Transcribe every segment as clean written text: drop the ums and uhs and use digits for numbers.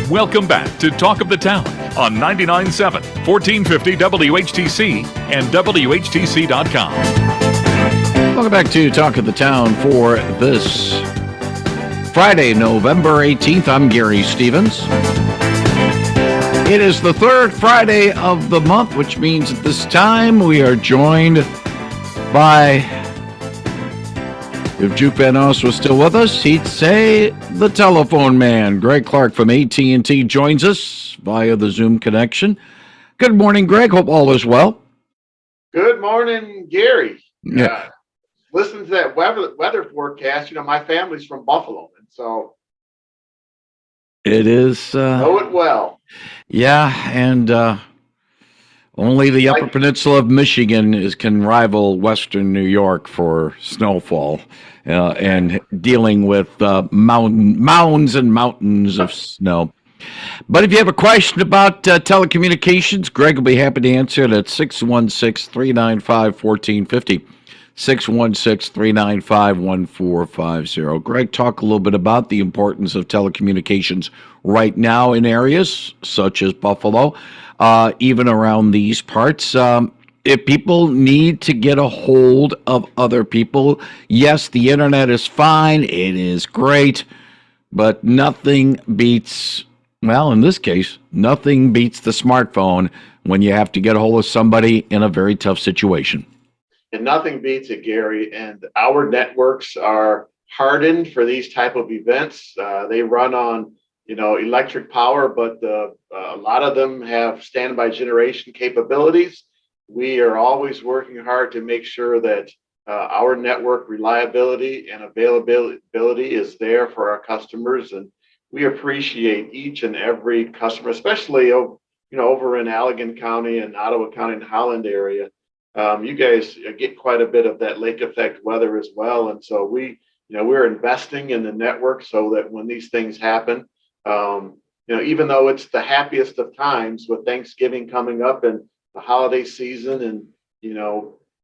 Welcome back to Talk of the Town on 99.7, 1450 WHTC and WHTC.com. Welcome back to Talk of the Town for this Friday, November 18th. I'm Gary Stevens. It is the third Friday of the month, which means at this time we are joined by, if Juke Van Os was still with us, he'd say the telephone man. Greg Clark from AT&T joins us via the Zoom connection. Good morning, Greg. Hope all is well. Good morning, Gary. Yeah. Listen to that weather forecast. You know, my family's from Buffalo, and so It is. know it well. Yeah, and only the Upper Peninsula of Michigan can rival Western New York for snowfall and dealing with mounds and mountains of snow. But if you have a question about telecommunications, Greg will be happy to answer it at 616-395-1450. 616-395-1450. Greg, talk a little bit about the importance of telecommunications right now in areas such as Buffalo, even around these parts. If people need to get a hold of other people, yes, the internet is fine. It is great, but nothing beats, well, in this case, nothing beats the smartphone when you have to get a hold of somebody in a very tough situation. And nothing beats it, Gary. And our networks are hardened for these type of events. They run on, electric power, but a lot of them have standby generation capabilities. We are always working hard to make sure that our network reliability and availability is there for our customers. And we appreciate each and every customer, especially, over in Allegan County and Ottawa County and Holland area. You guys get quite a bit of that lake effect weather as well. And so we're investing in the network so that when these things happen, even though it's the happiest of times with Thanksgiving coming up and the holiday season, and,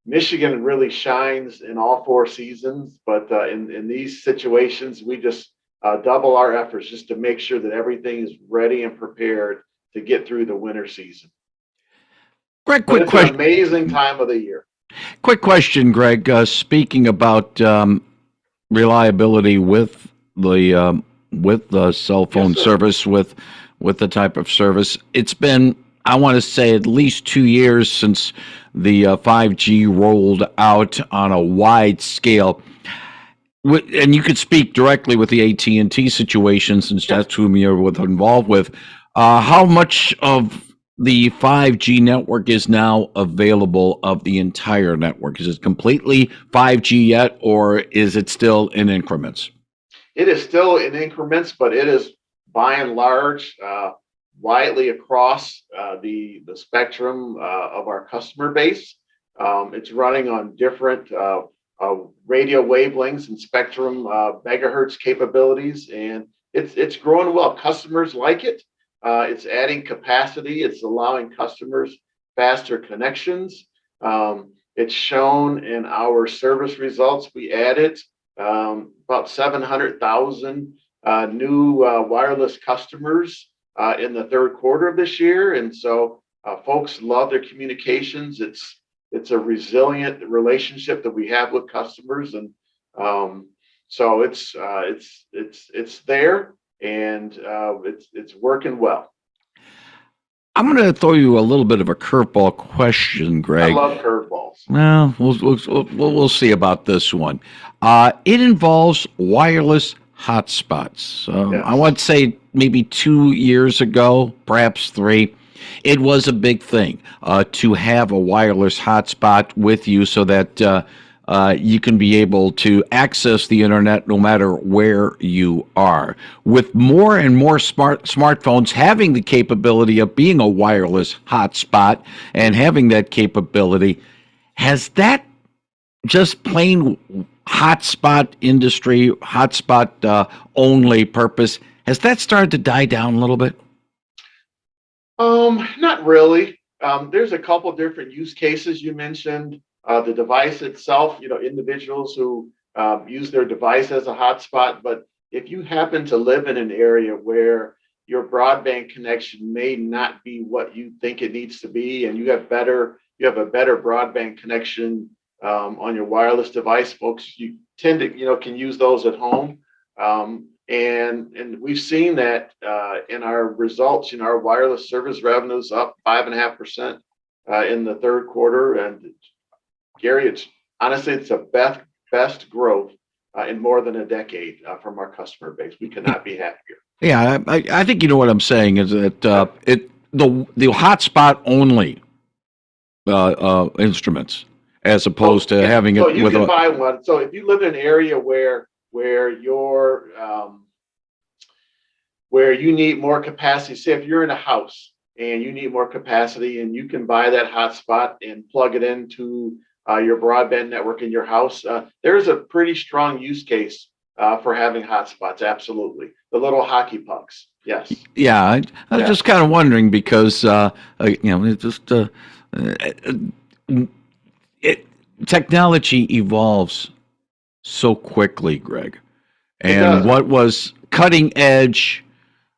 Michigan really shines in all four seasons. But in these situations, we just double our efforts just to make sure that everything is ready and prepared to get through the winter season. Greg, quick question. An amazing time of the year. Quick question, Greg. Speaking about reliability with the cell phone service, with the type of service, it's been, I want to say, at least 2 years since the 5G rolled out on a wide scale. And you could speak directly with the AT&T situation, since that's whom you're involved with. How much of the 5G network is now available of the entire network? Is it completely 5G yet, or is it still in increments? It is still in increments, but it is by and large widely across the spectrum of our customer base. It's running on different radio wavelengths and spectrum megahertz capabilities, and it's growing well. Customers like it. It's adding capacity. It's allowing customers faster connections. It's shown in our service results. We added about 700,000 new wireless customers in the third quarter of this year. And so folks love their communications. It's a resilient relationship that we have with customers. And so it's there. And it's working well. I'm going to throw you a little bit of a curveball question, Greg. I love curveballs. Well, we'll see about this one. It involves wireless hotspots. Yes. I would say maybe 2 years ago, perhaps 3, it was a big thing to have a wireless hotspot with you so that you can be able to access the internet no matter where you are. With more and more smartphones having the capability of being a wireless hotspot and having that capability, has that just plain hotspot industry, hotspot only purpose, has that started to die down a little bit? Not really. There's a couple different use cases you mentioned. The device itself, individuals who use their device as a hotspot. But if you happen to live in an area where your broadband connection may not be what you think it needs to be, and you have a better broadband connection on your wireless device. Folks, you tend to, can use those at home. And we've seen that in our results. Our wireless service revenues up 5.5% in the third quarter. And Gary, it's honestly, it's the best growth in more than a decade from our customer base. We cannot be happier. Yeah, I think you know what I'm saying is that the hotspot only instruments as opposed to having So it you with can buy one. So if you live in an area where you're where you need more capacity, say if you're in a house and you need more capacity, and you can buy that hotspot and plug it into your broadband network in your house, there's a pretty strong use case for having hotspots. Absolutely, the little hockey pucks. Yes. Yeah, I was just kind of wondering because it just it technology evolves so quickly, Greg. And what was cutting edge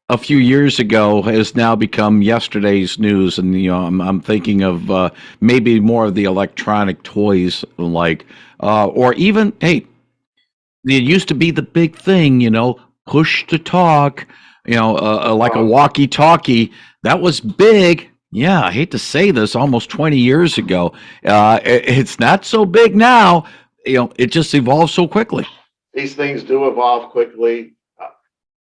a few years ago has now become yesterday's news. And I'm thinking of maybe more of the electronic toys, like, or even, hey, it used to be the big thing, push to talk, like a walkie-talkie. That was big. Yeah, I hate to say this, almost 20 years ago. It's not so big now. It just evolves so quickly. These things do evolve quickly.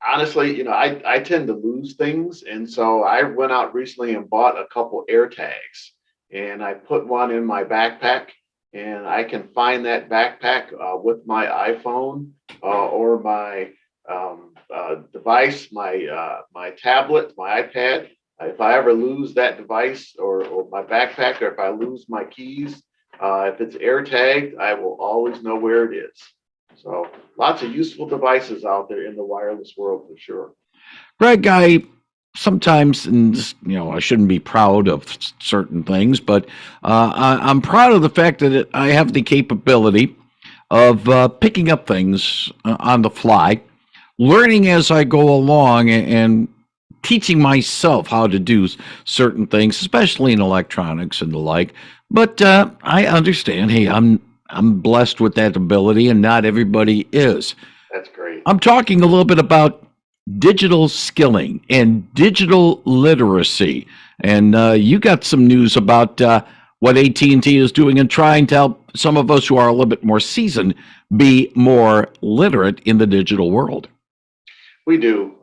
Honestly, I tend to lose things. And so I went out recently and bought a couple air tags, and I put one in my backpack, and I can find that backpack with my iPhone or my device, my tablet, my iPad. If I ever lose that device or my backpack, or if I lose my keys, if it's air tagged, I will always know where it is. So lots of useful devices out there in the wireless world for sure. Greg, I sometimes, and I shouldn't be proud of certain things, but I'm proud of the fact that I have the capability of picking up things on the fly, learning as I go along, and teaching myself how to do certain things, especially in electronics and the like. But I understand. Hey, I'm blessed with that ability, and not everybody is. That's great. I'm talking a little bit about digital skilling and digital literacy, and you got some news about what AT&T is doing and trying to help some of us who are a little bit more seasoned be more literate in the digital world. We do.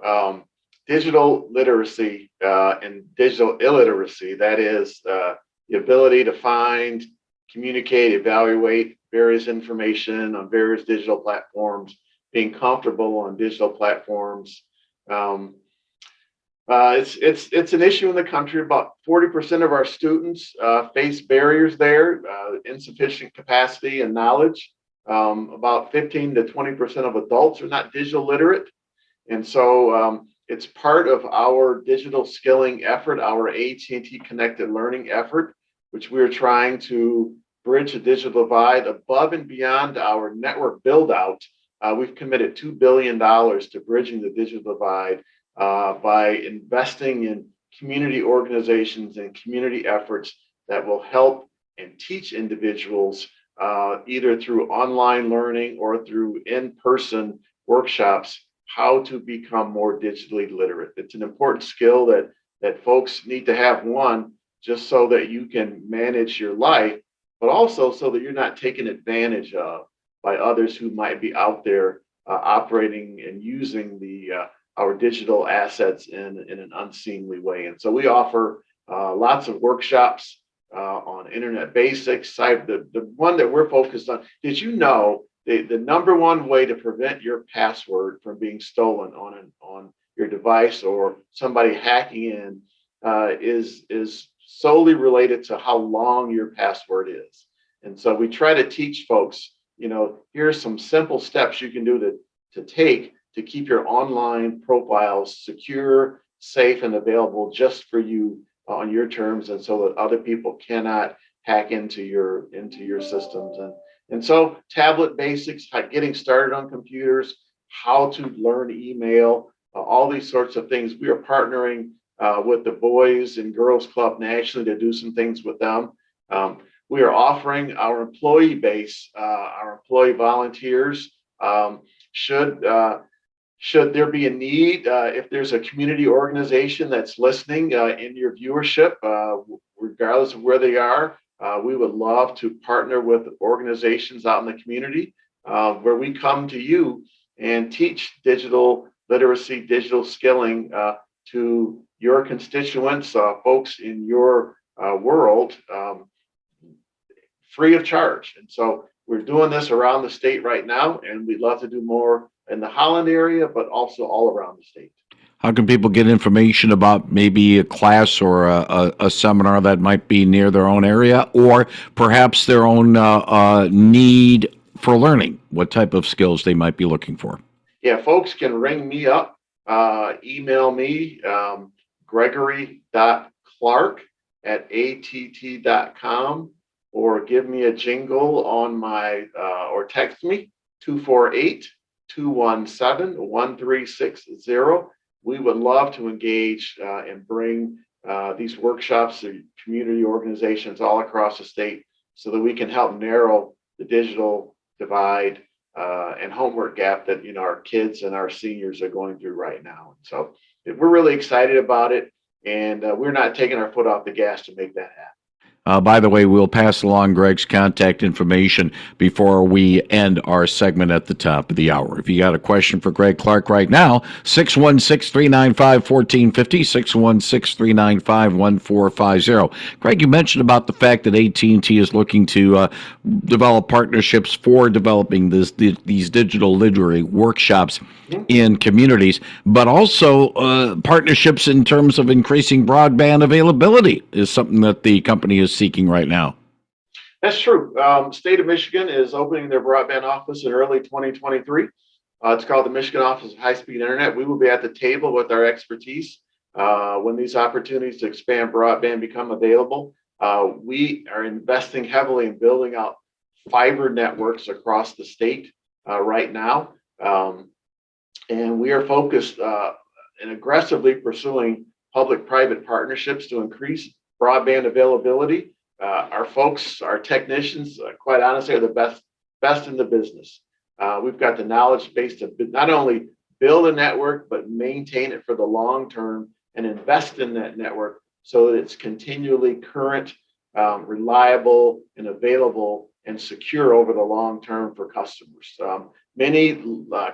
Digital literacy and digital illiteracy, that is the ability to find, communicate, evaluate various information on various digital platforms, being comfortable on digital platforms. It's an issue in the country. About 40% of our students face barriers there, insufficient capacity and knowledge. About 15 to 20% of adults are not digital literate. And so it's part of our digital skilling effort, our AT&T Connected Learning effort, which we're trying to bridge the digital divide above and beyond our network build out. We've committed $2 billion to bridging the digital divide by investing in community organizations and community efforts that will help and teach individuals either through online learning or through in-person workshops how to become more digitally literate. It's an important skill that folks need to have, one, just so that you can manage your life, but also so that you're not taken advantage of by others who might be out there operating and using our digital assets in an unseemly way. And so we offer lots of workshops on internet basics. The one that we're focused on, did you know the number one way to prevent your password from being stolen on your device or somebody hacking in is solely related to how long your password is. And so we try to teach folks, here's some simple steps you can do to take to keep your online profiles secure, safe, and available just for you on your terms, and so that other people cannot hack into your systems. And so tablet basics, getting started on computers, how to learn email, all these sorts of things. We are partnering with the Boys and Girls Club nationally to do some things with them. We are offering our employee base, our employee volunteers, should there be a need, if there's a community organization that's listening in your viewership, regardless of where they are, we would love to partner with organizations out in the community where we come to you and teach digital literacy, digital skilling to your constituents, folks in your world, free of charge. And so we're doing this around the state right now, and we'd love to do more in the Holland area, but also all around the state. How can people get information about maybe a class or a seminar that might be near their own area, or perhaps their own need for learning? What type of skills they might be looking for? Yeah, folks can ring me up, email me, gregory.clark@att.com, or give me a jingle on my, or text me, 248-217-1360. We would love to engage and bring these workshops to community organizations all across the state so that we can help narrow the digital divide and homework gap that our kids and our seniors are going through right now. So we're really excited about it, and we're not taking our foot off the gas to make that happen. By the way, we'll pass along Greg's contact information before we end our segment at the top of the hour. If you got a question for Greg Clark right now, 616-395-1450, 616-395-1450. Greg, you mentioned about the fact that AT&T is looking to develop partnerships for developing these digital literary workshops in communities, but also partnerships in terms of increasing broadband availability is something that the company is seeking right now. That's true. State of Michigan is opening their broadband office in early 2023. It's called the Michigan Office of High-Speed Internet. We will be at the table with our expertise when these opportunities to expand broadband become available. We are investing heavily in building out fiber networks across the state right now. And we are focused and aggressively pursuing public-private partnerships to increase broadband availability. Our folks, our technicians, quite honestly, are the best in the business. We've got the knowledge base to not only build a network, but maintain it for the long term and invest in that network so that it's continually current, reliable, and available and secure over the long term for customers. Many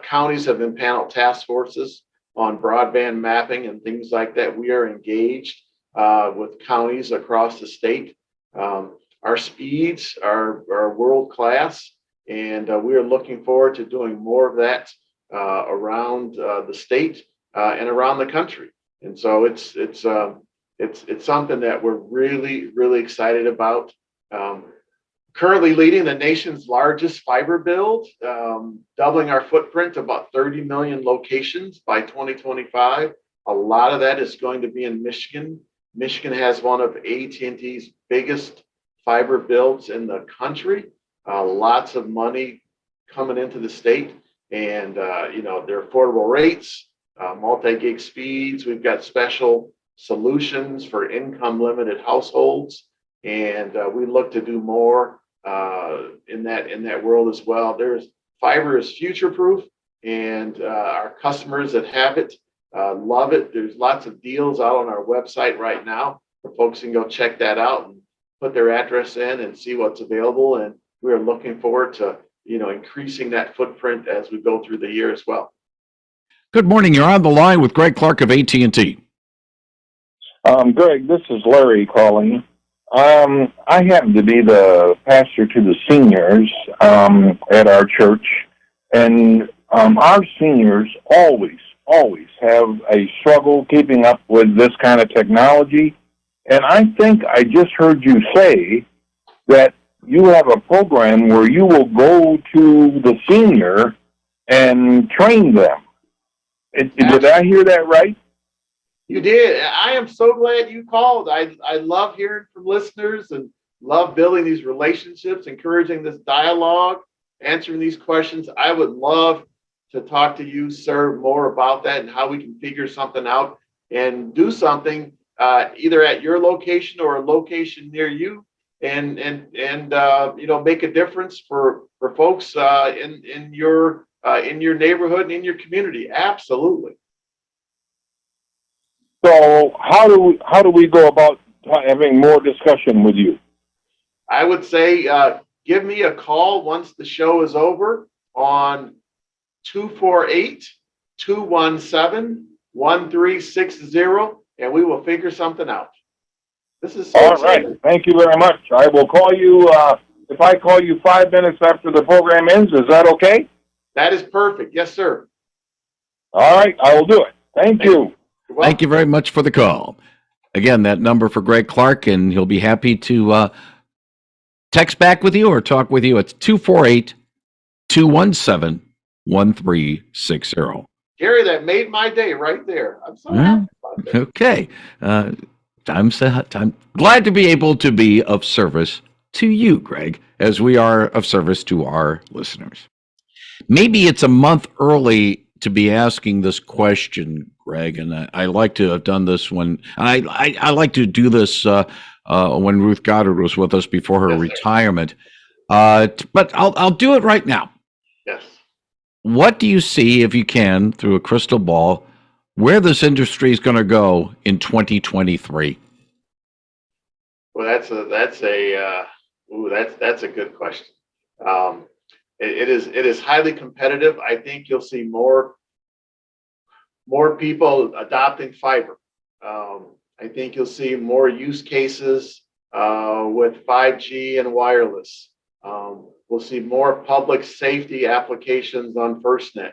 counties have impaneled task forces on broadband mapping and things like that. We are engaged with counties across the state. Our speeds are world class, and we are looking forward to doing more of that around the state and around the country. And so it's something that we're really, really excited about. Currently leading the nation's largest fiber build, doubling our footprint to about 30 million locations by 2025. A lot of that is going to be in Michigan. Michigan has one of AT&T's biggest fiber builds in the country. Lots of money coming into the state, and they're affordable rates, multi-gig speeds. We've got special solutions for income limited households, and we look to do more in that world as well. Fiber is future proof, and our customers that have it love it. There's lots of deals out on our website right now for folks can go check that out and put their address in and see what's available. And we are looking forward to increasing that footprint as we go through the year as well. Good morning. You're on the line with Greg Clark of AT&T. Greg, this is Larry calling. I happen to be the pastor to the seniors at our church, and our seniors always have a struggle keeping up with this kind of technology. And I think I just heard you say that you have a program where you will go to the senior and train them. Did I hear that right? You did. I am so glad you called. I love hearing from listeners and love building these relationships, encouraging this dialogue, answering these questions. I would love to talk to you, sir, more about that and how we can figure something out and do something either at your location or a location near you, and make a difference for folks in your neighborhood and in your community. Absolutely. So how do we go about having more discussion with you? I would say give me a call once the show is over on 248-217-1360, and we will figure something out. This is so All exciting. right. Thank you very much. I will call you if I call you 5 minutes after the program ends. Is that okay? That is perfect. Yes, sir. All right. I will do it. Thank you. Thank you very much for the call. Again, that number for Greg Clark, and he'll be happy to text back with you or talk with you. It's 248-217-1360. Gary, that made my day right there. I'm so happy about that. Okay. I'm glad to be able to be of service to you, Greg, as we are of service to our listeners. Maybe it's a month early to be asking this question, Greg, and I like to have done this when I like to do this when Ruth Goddard was with us before her retirement. But I'll do it right now. Yes. What do you see, if you can, through a crystal ball, where this industry is going to go in 2023? Well, that's a good question. It is highly competitive. I think you'll see more people adopting fiber. I think you'll see more use cases with 5G and wireless. We'll see more public safety applications on FirstNet.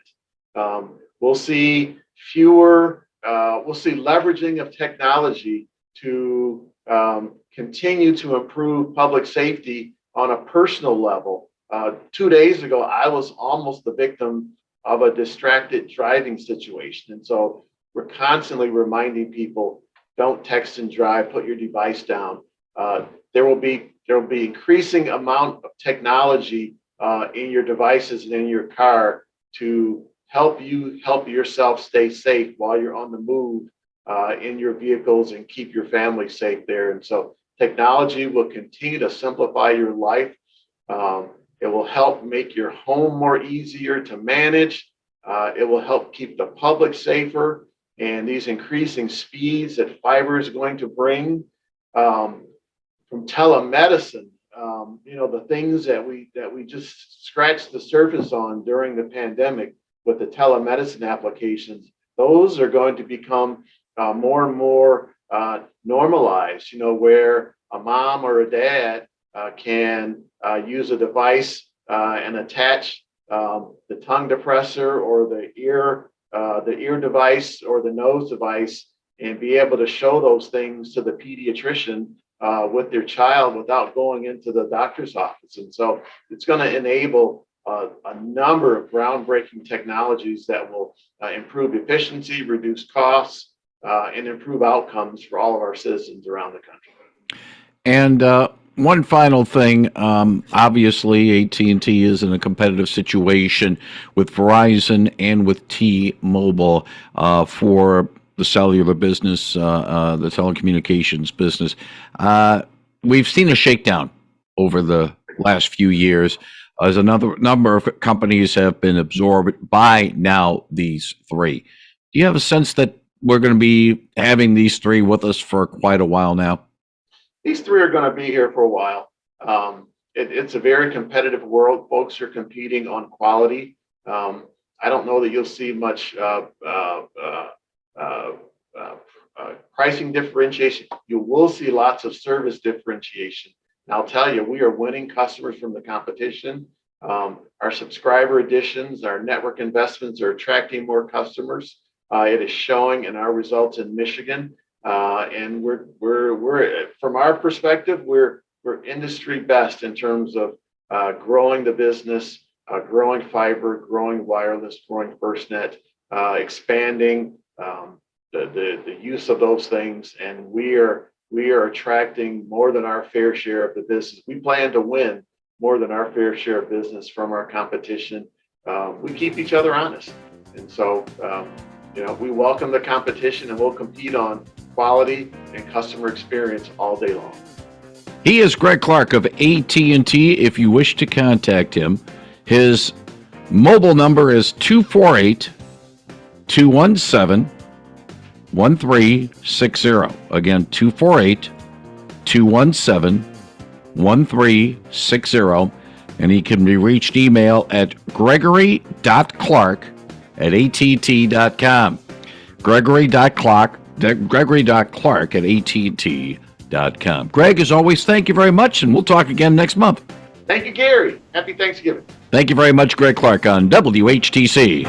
We'll see leveraging of technology to continue to improve public safety on a personal level. 2 days ago, I was almost the victim of a distracted driving situation. And so we're constantly reminding people, don't text and drive, put your device down. There will be increasing amount of technology in your devices and in your car to help yourself stay safe while you're on the move in your vehicles and keep your family safe there. And so technology will continue to simplify your life. It will help make your home more easier to manage. It will help keep the public safer. And these increasing speeds that fiber is going to bring from telemedicine, the things that we just scratched the surface on during the pandemic with the telemedicine applications, those are going to become more and more normalized, where a mom or a dad can use a device and attach the tongue depressor or the ear device or the nose device and be able to show those things to the pediatrician with their child without going into the doctor's office. And so it's going to enable a number of groundbreaking technologies that will improve efficiency, reduce costs, and improve outcomes for all of our citizens around the country. And one final thing, obviously AT&T is in a competitive situation with Verizon and with T-Mobile for the cellular business, the telecommunications business. We've seen a shakedown over the last few years as another number of companies have been absorbed by now these three. Do you have a sense that we're going to be having these three with us for quite a while now? These three are going to be here for a while. It's a very competitive world. Folks are competing on quality. I don't know that you'll see much pricing differentiation. You will see lots of service differentiation. And I'll tell you, we are winning customers from the competition. Our subscriber additions, our network investments are attracting more customers. It is showing in our results in Michigan. And we're from our perspective, we're industry best in terms of growing the business, growing fiber, growing wireless, growing FirstNet, expanding the use of those things, and we are attracting more than our fair share of the business. We plan to win more than our fair share of business from our competition, we keep each other honest. And so, we welcome the competition, and we'll compete on quality and customer experience all day long. He is Greg Clark of AT&T. If you wish to contact him, his mobile number is 248-217-1360. Again, 248-217-1360. And he can be reached email at gregory.clark@att.com. gregory.clark@att.com. Greg, as always, thank you very much, and we'll talk again next month. Thank you, Gary. Happy Thanksgiving. Thank you very much, Greg Clark on WHTC.